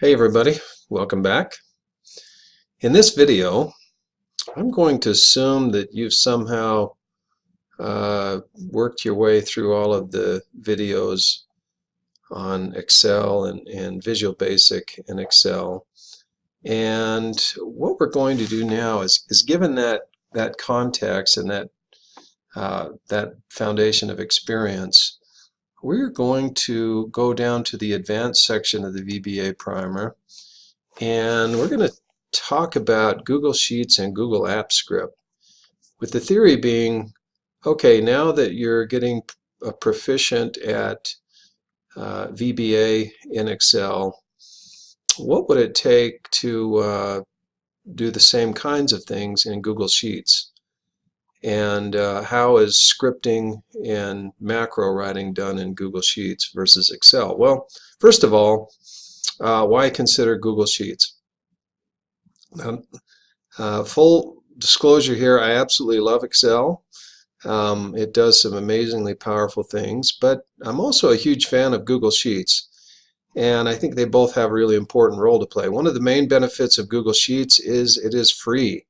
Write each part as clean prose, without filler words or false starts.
Hey everybody, welcome back. In this video, I'm going to assume that you've somehow worked your way through all of the videos on Excel and Visual Basic in Excel. And what we're going to do now is given that context and that foundation of experience, we're going to go down to the advanced section of the VBA primer, and we're going to talk about Google Sheets and Google Apps Script, with the theory being, okay, now that you're getting proficient at VBA in Excel, what would it take to do the same kinds of things in Google Sheets? And how is scripting and macro writing done in Google Sheets versus Excel? Well, first of all, why consider Google Sheets? Full disclosure here, I absolutely love Excel. It does some amazingly powerful things, but I'm also a huge fan of Google Sheets, and I think they both have a really important role to play. One of the main benefits of Google Sheets is it is free.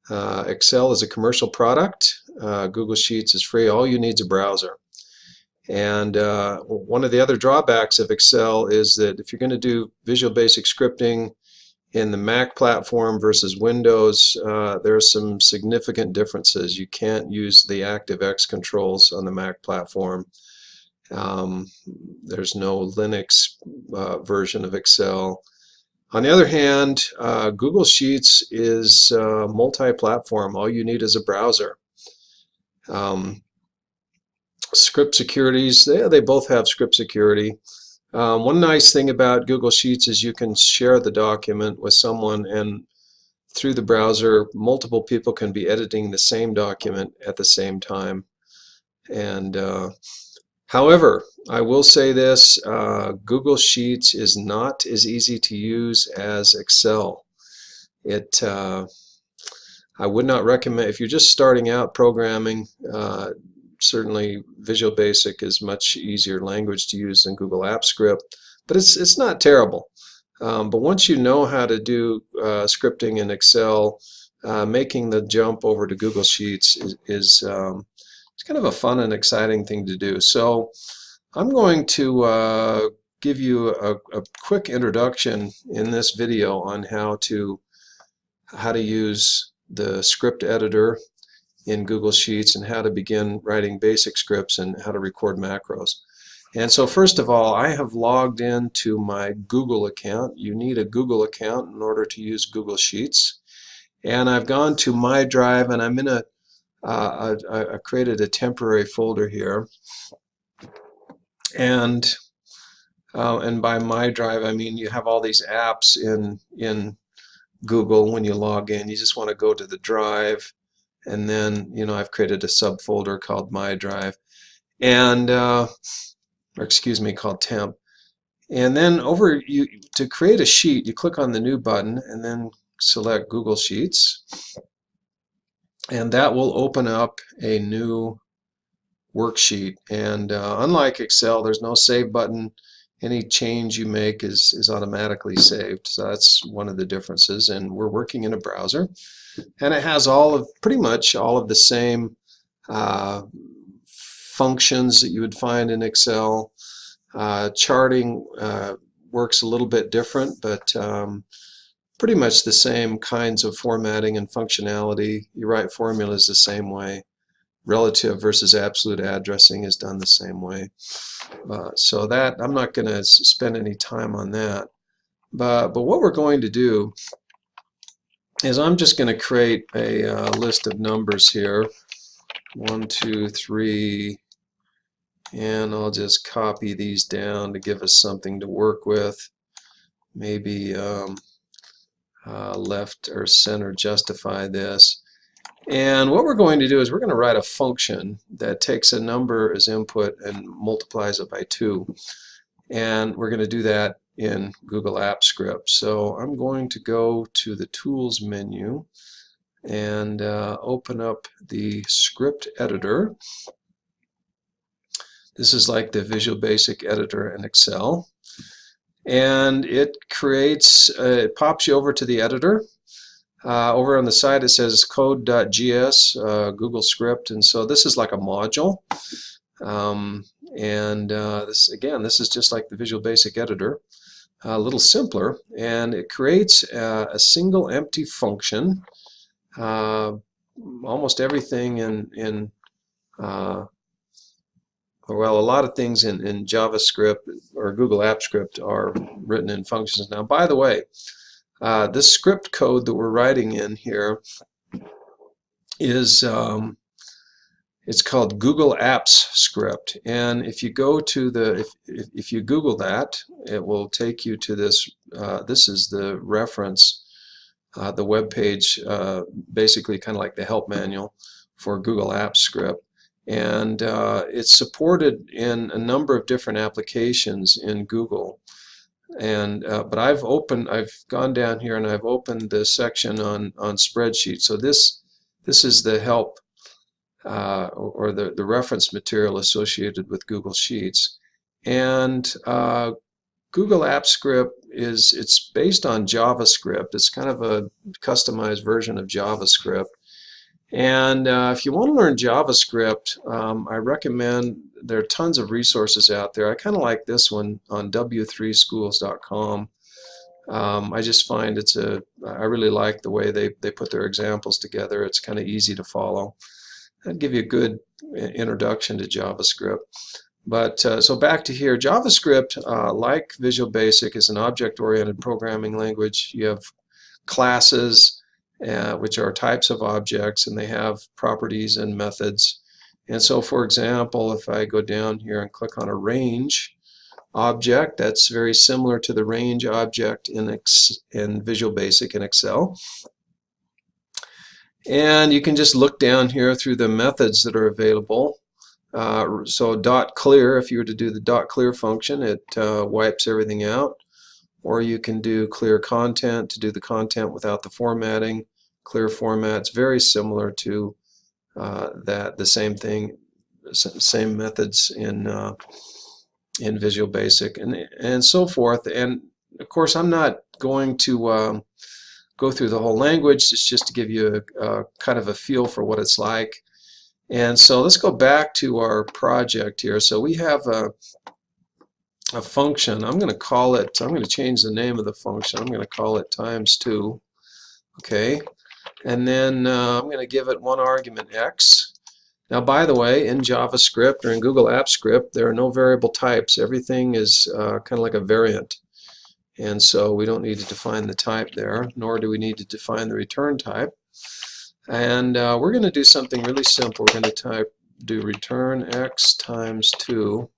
Excel is a commercial product. Google Sheets is free. All you need is a browser. And one of the other drawbacks of Excel is that if you're going to do Visual Basic scripting in the Mac platform versus Windows, there are some significant differences. You can't use the ActiveX controls on the Mac platform. There's no Linux version of Excel. On the other hand, Google Sheets is multi-platform. All you need is a browser. Script securities, they both have script security. One nice thing about Google Sheets is you can share the document with someone, and through the browser, multiple people can be editing the same document at the same time. And however, I will say this, Google Sheets is not as easy to use as Excel. I would not recommend, if you're just starting out programming, certainly Visual Basic is much easier language to use than Google Apps Script, but it's not terrible. But once you know how to do scripting in Excel, making the jump over to Google Sheets is it's kind of a fun and exciting thing to do. So I'm going to give you a quick introduction in this video on how to use the script editor in Google Sheets and how to begin writing basic scripts and how to record macros. And so first of all, I have logged into my Google account. You need a Google account in order to use Google Sheets. And I've gone to My Drive, and I'm in I created a temporary folder here. And by My Drive, I mean you have all these apps in Google. When you log in, you just want to go to the drive, and then I've created a subfolder called My Drive, and or excuse me, called Temp. And then to create a sheet, you click on the New button and then select Google Sheets, and that will open up a new worksheet. And unlike Excel, there's no save button. Any change you make is automatically saved. So that's one of the differences. And we're working in a browser, and it has pretty much all of the same functions that you would find in Excel. Charting works a little bit different, but pretty much the same kinds of formatting and functionality. You write formulas the same way. Relative versus absolute addressing is done the same way. So that, I'm not going to spend any time on that. But what we're going to do is I'm just going to create a list of numbers here. 1, 2, 3, and I'll just copy these down to give us something to work with. Maybe left or center justify this. And what we're going to do is we're going to write a function that takes a number as input and multiplies it by 2. And we're going to do that in Google Apps Script. So I'm going to go to the Tools menu and open up the script editor. This is like the Visual Basic editor in Excel. and it creates, it pops you over to the editor. Over on the side it says code.gs, Google script, and so this is like a module. This again, this is just like the Visual Basic editor, a little simpler, and it creates a single empty function. Almost everything in well, a lot of things in JavaScript or Google Apps Script are written in functions. Now, by the way, this script code that we're writing in here is it's called Google Apps Script, and if you go to the if you Google that, it will take you to this. This is the reference, the web page, basically kind of like the help manual for Google Apps Script, and it's supported in a number of different applications in Google. And but I've gone down here and I've opened the section on spreadsheets. So this is the help or the reference material associated with Google Sheets. And Google Apps Script it's based on JavaScript. It's kind of a customized version of JavaScript. And if you want to learn JavaScript, I recommend, there are tons of resources out there. I kind of like this one on w3schools.com. I just find I really like the way they put their examples together. It's kind of easy to follow. That'd give you a good introduction to JavaScript. But so back to here, JavaScript, like Visual Basic, is an object-oriented programming language. You have classes, which are types of objects, and they have properties and methods. And so, for example, if I go down here and click on a range object, that's very similar to the range object in Visual Basic in Excel. And you can just look down here through the methods that are available. So .clear, if you were to do the .clear function, it wipes everything out. Or you can do clear content to do the content without the formatting. Clear format, it's very similar to the same thing, same methods in Visual Basic, and so forth. And of course, I'm not going to go through the whole language. It's just to give you a kind of a feel for what it's like. And so let's go back to our project here. So we have a function. I'm going to change the name of the function. I'm going to call it ×2. Okay. And then I'm going to give it one argument, x. Now, by the way, in JavaScript or in Google Apps Script, there are no variable types. Everything is kind of like a variant. And so we don't need to define the type there, nor do we need to define the return type. And we're going to do something really simple. We're going to do return x ×2.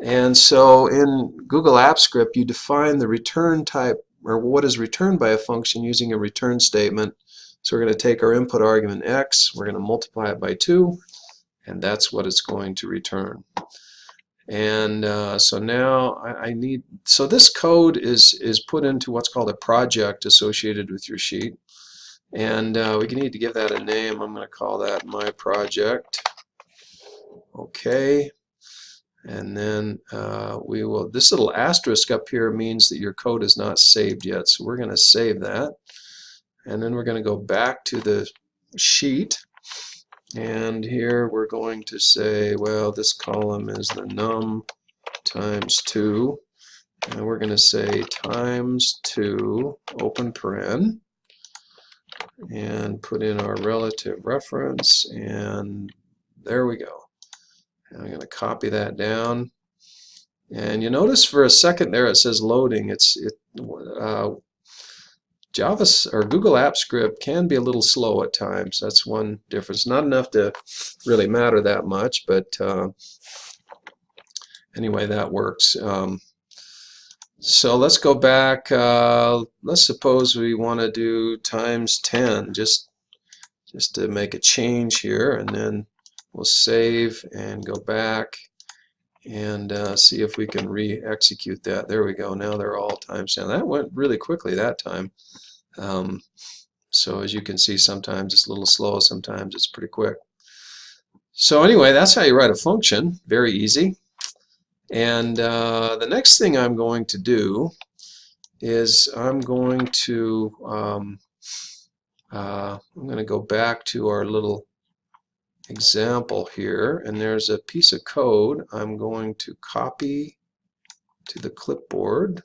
And so in Google Apps Script, you define the return type, or what is returned by a function, using a return statement. So we're going to take our input argument x, we're going to multiply it by 2, and that's what it's going to return. And so now so this code is put into what's called a project associated with your sheet. And we need to give that a name. I'm going to call that my project. Okay. And then this little asterisk up here means that your code is not saved yet. So we're going to save that. And then we're going to go back to the sheet. And here we're going to say, well, this column is the num ×2. And we're going to say ×2, open paren, and put in our relative reference. And there we go. I'm going to copy that down, and you notice for a second there it says loading. Java or Google Apps Script can be a little slow at times. That's one difference. Not enough to really matter that much, but anyway, that works. So let's go back. Let's suppose we want to do ×10, just to make a change here, and then we'll save and go back and see if we can re-execute that. There we go. Now they're all ×10. That went really quickly that time. So as you can see, sometimes it's a little slow, sometimes it's pretty quick. So anyway, that's how you write a function. Very easy. And the next thing I'm going to do is I'm going to go back to our little example here, and there's a piece of code I'm going to copy to the clipboard,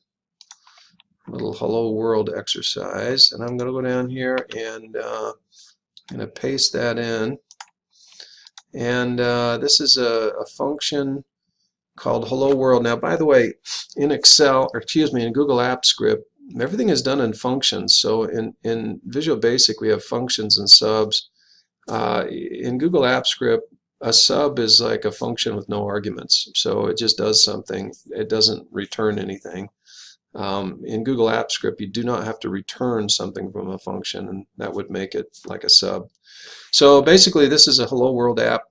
little hello world exercise, and I'm going to go down here and I'm going to paste that in. And this is a function called hello world. Now, by the way, in Excel, or excuse me, in Google Apps Script, everything is done in functions. So in Visual Basic, we have functions and subs. In Google Apps Script, a sub is like a function with no arguments. So it just does something. It doesn't return anything. In Google Apps Script, you do not have to return something from a function, and that would make it like a sub. So basically, this is a hello world app.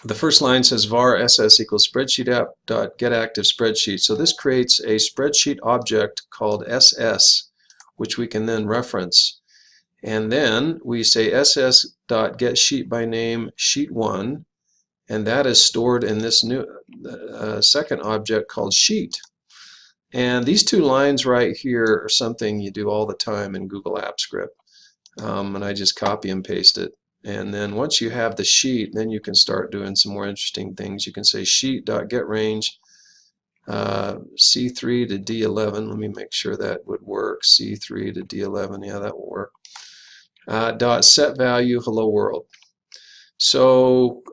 The first line says var ss equals spreadsheet app dot get active spreadsheet. So this creates a spreadsheet object called ss, which we can then reference. And then we say ss dot get sheet by name sheet 1, and that is stored in this new second object called sheet. And these two lines right here are something you do all the time in Google Apps Script. And I just copy and paste it. And then once you have the sheet, then you can start doing some more interesting things. You can say sheet.getRange C3 to D11. Let me make sure that would work. C3 to D11, yeah, that will work. Dot set value hello world. So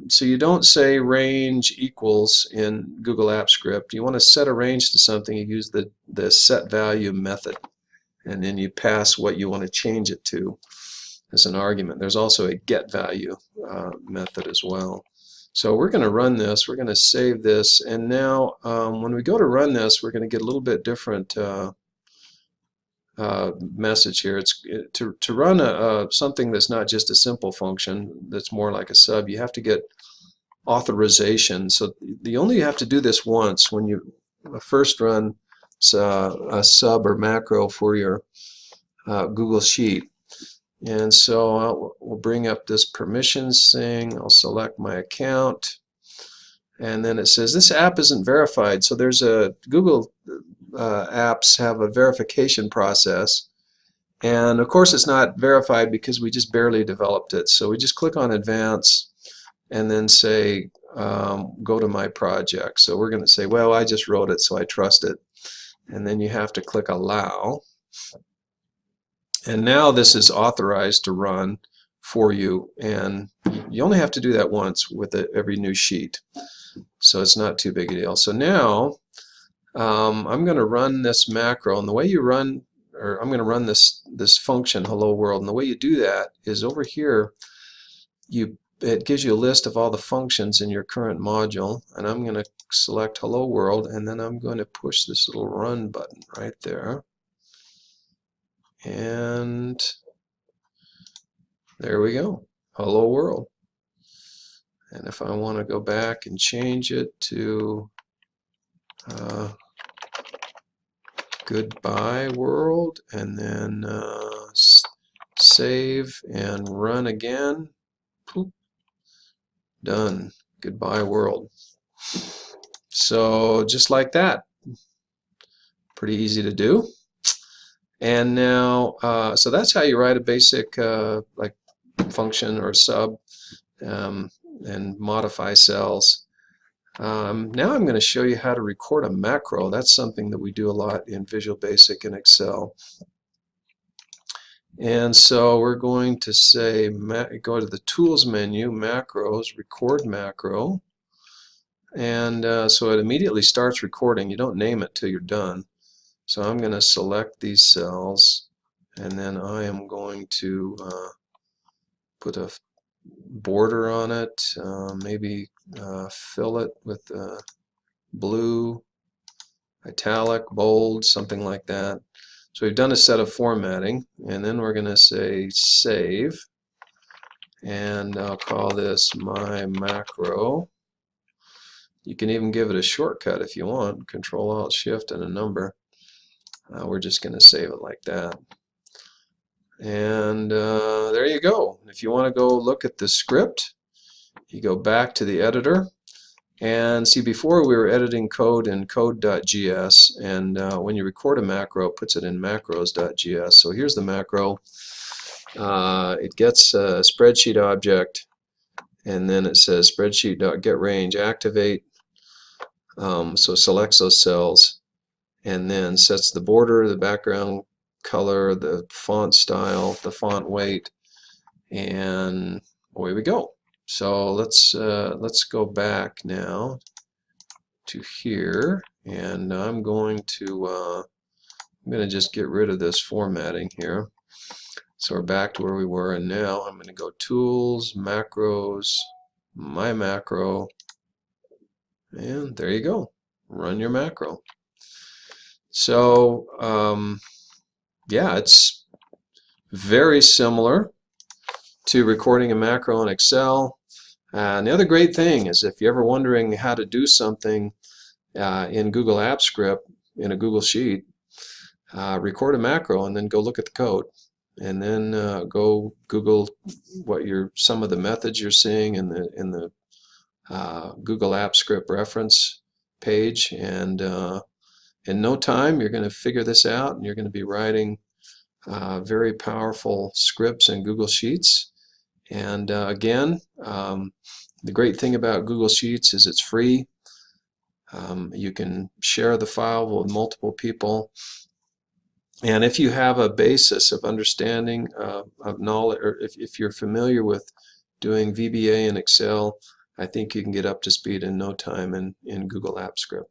so you don't say range equals in Google Apps Script. You want to set a range to something, you use the set value method, and then you pass what you want to change it to as an argument. There's also a get value method as well. So we're going to run this, we're going to save this, and now when we go to run this, we're going to get a little bit different message here. It's to run something that's not just a simple function, that's more like a sub, you have to get authorization. So you only have to do this once when you first run a sub or macro for your Google Sheet. And so we'll bring up this permissions thing. I'll select my account, and then it says this app isn't verified. So there's a Google apps have a verification process, and of course it's not verified because we just barely developed it. So we just click on advance and then say go to my project. So we're going to say, well, I just wrote it, so I trust it. And then you have to click allow. And now this is authorized to run for you, and you only have to do that once with every new sheet. So it's not too big a deal. So now I'm going to run this macro, and the way you run, or I'm going to run this function hello world, and the way you do that is over here it gives you a list of all the functions in your current module, and I'm going to select hello world, and then I'm going to push this little run button right there. And there we go, hello world. And if I want to go back and change it to goodbye world, and then save and run again, poop, done, goodbye world. So just like that, pretty easy to do. And now, so that's how you write a basic like function or sub and modify cells. Now I'm going to show you how to record a macro. That's something that we do a lot in Visual Basic and Excel. And so we're going to say, go to the Tools menu, Macros, Record Macro. And so it immediately starts recording. You don't name it till you're done. So I'm going to select these cells, and then I am going to put a border on it, maybe fill it with blue, italic, bold, something like that. So we've done a set of formatting, and then we're going to say save, and I'll call this my macro. You can even give it a shortcut if you want, Control-Alt-Shift and a number. We're just going to save it like that. And there you go. If you want to go look at the script, you go back to the editor, And see, before we were editing code in code.gs, and when you record a macro, it puts it in macros.gs. So here's the macro. It gets a spreadsheet object, and then it says spreadsheet.getRange activate. So selects those cells, and then sets the border, the background color, the font style, the font weight, and away we go. So let's go back now to here, and I'm going to just get rid of this formatting here. So we're back to where we were, and now I'm going to go Tools, Macros, My Macro, and there you go. Run your macro. So yeah, it's very similar to recording a macro in Excel. And the other great thing is, if you're ever wondering how to do something in Google Apps Script in a Google Sheet, record a macro and then go look at the code, and then go Google some of the methods you're seeing in the Google Apps Script reference page, and in no time you're going to figure this out, and you're going to be writing very powerful scripts in Google Sheets. And again, the great thing about Google Sheets is it's free. You can share the file with multiple people. And if you have a basis of understanding of knowledge, or if you're familiar with doing VBA in Excel, I think you can get up to speed in no time in Google Apps Script.